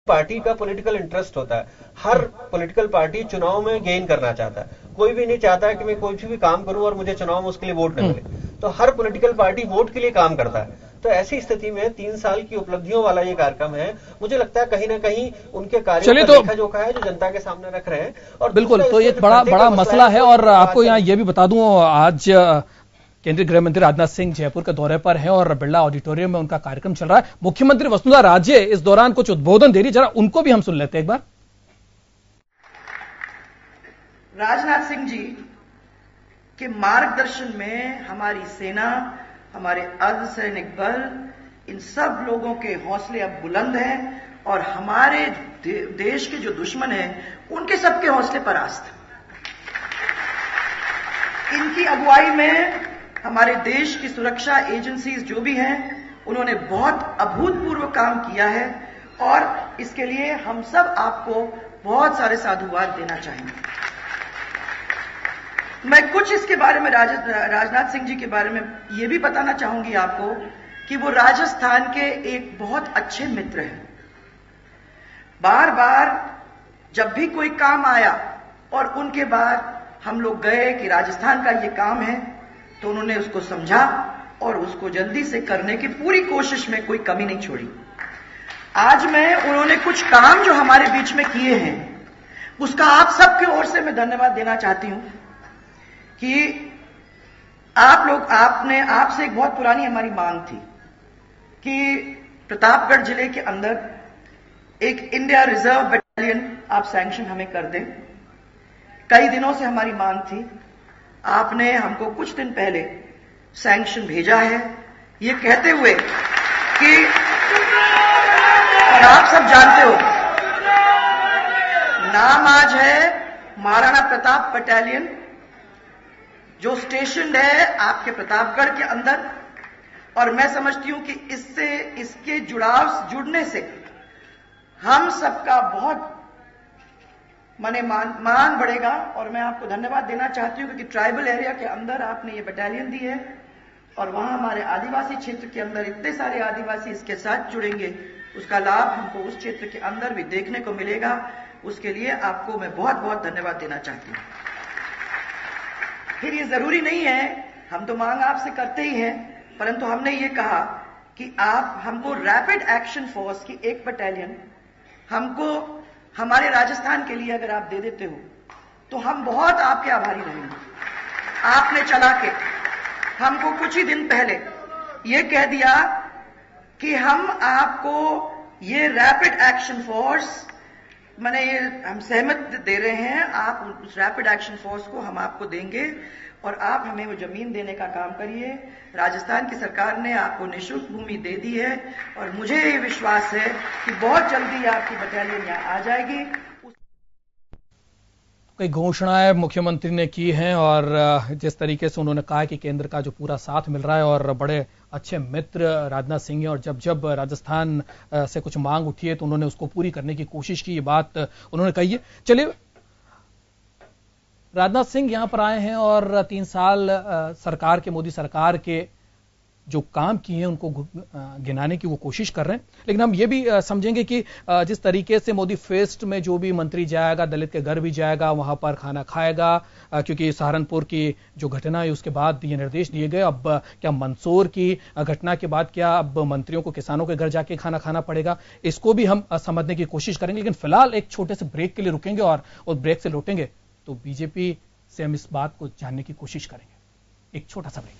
Party का political interest होता है। हर पॉलिटिकल पार्टी चुनाव में गेन करना चाहता है। कोई भी नहीं चाहता है कि मैं कोई भी काम करूं और मुझे चुनाव में उसके लिए वोट न मिले। तो हर पॉलिटिकल पार्टी वोट के लिए काम करता है। तो ऐसी स्थिति में 3 साल की उपलब्धियों वाला ये कार्यक्रम है। मुझे लगता है कहीं ना कहीं उनके कार्यों का लेखा जोखा है जो जनता के सामने रख रहे हैं। और बिल्कुल, तो ये बड़ा मसला है। और आपको यहाँ ये भी बता दूं, आज केंद्रीय गृह मंत्री राजनाथ सिंह जयपुर के दौरे पर हैं और बिरला ऑडिटोरियम में उनका कार्यक्रम चल रहा है। मुख्यमंत्री वसुंधरा राजे इस दौरान कुछ उद्बोधन दे रही, जरा उनको भी हम सुन लेते हैं एक बार। राजनाथ सिंह जी के मार्गदर्शन में हमारी सेना, हमारे अर्धसैनिक बल, इन सब लोगों के हौसले अब बुलंद हैं और हमारे देश के जो दुश्मन हैं उनके सबके हौसले परास्त। इनकी अगुवाई में हमारे देश की सुरक्षा एजेंसीज जो भी हैं उन्होंने बहुत अभूतपूर्व काम किया है और इसके लिए हम सब आपको बहुत सारे साधुवाद देना चाहेंगे। मैं कुछ इसके बारे में राजनाथ सिंह जी के बारे में यह भी बताना चाहूंगी आपको कि वो राजस्थान के एक बहुत अच्छे मित्र हैं। बार बार जब भी कोई काम आया और उनके बाद हम लोग गए कि राजस्थान का ये काम है तो उन्होंने उसको समझा और उसको जल्दी से करने की पूरी कोशिश में कोई कमी नहीं छोड़ी। आज मैं उन्होंने कुछ काम जो हमारे बीच में किए हैं उसका आप सबकी ओर से मैं धन्यवाद देना चाहती हूं कि आपसे एक बहुत पुरानी हमारी मांग थी कि प्रतापगढ़ जिले के अंदर एक इंडिया रिजर्व बटालियन आप सैंक्शन हमें कर दें। कई दिनों से हमारी मांग थी। आपने हमको कुछ दिन पहले सैंक्शन भेजा है, ये कहते हुए कि और आप सब जानते हो नाम आज है महाराणा प्रताप बटालियन जो स्टेशन है आपके प्रतापगढ़ के अंदर। और मैं समझती हूं कि इसके जुड़ने से हम सबका बहुत मान बढ़ेगा। और मैं आपको धन्यवाद देना चाहती हूं क्योंकि ट्राइबल एरिया के अंदर आपने ये बटालियन दी है और वहां हमारे आदिवासी क्षेत्र के अंदर इतने सारे आदिवासी इसके साथ जुड़ेंगे, उसका लाभ हमको उस क्षेत्र के अंदर भी देखने को मिलेगा। उसके लिए आपको मैं बहुत बहुत धन्यवाद देना चाहती हूं। फिर ये जरूरी नहीं है, हम तो मांग आपसे करते ही हैं, परंतु हमने ये कहा कि आप हमको रैपिड एक्शन फोर्स की एक बटालियन हमको हमारे राजस्थान के लिए अगर आप दे देते हो तो हम बहुत आपके आभारी रहेंगे। आपने चला के हमको कुछ ही दिन पहले ये कह दिया कि हम आपको ये रैपिड एक्शन फोर्स ये हम सहमत दे रहे हैं, आप उस रैपिड एक्शन फोर्स को हम आपको देंगे और आप हमें वो जमीन देने का काम करिए। राजस्थान की सरकार ने आपको निःशुल्क भूमि दे दी है और मुझे ये विश्वास है कि बहुत जल्दी आपकी बटालियन यहाँ आ जाएगी। कई घोषणाएं मुख्यमंत्री ने की हैं और जिस तरीके से उन्होंने कहा कि केंद्र का जो पूरा साथ मिल रहा है और बड़े अच्छे मित्र राजनाथ सिंह और जब राजस्थान से कुछ मांग उठी है तो उन्होंने उसको पूरी करने की कोशिश की, ये बात उन्होंने कही है। चलिए, राजनाथ सिंह यहां पर आए हैं और 3 साल सरकार के, मोदी सरकार के जो काम किए हैं उनको गिनाने की वो कोशिश कर रहे हैं। लेकिन हम ये भी समझेंगे कि जिस तरीके से मोदी फेस्ट में जो भी मंत्री जाएगा, दलित के घर भी जाएगा, वहां पर खाना खाएगा, क्योंकि सहारनपुर की जो घटना है उसके बाद ये निर्देश दिए गए। अब क्या मंदसौर की घटना के बाद क्या अब मंत्रियों को किसानों के घर जाके खाना खाना पड़ेगा, इसको भी हम समझने की कोशिश करेंगे। लेकिन फिलहाल एक छोटे से ब्रेक के लिए रुकेंगे और ब्रेक से लौटेंगे तो बीजेपी से हम इस बात को जानने की कोशिश करेंगे। एक छोटा सा ब्रेक।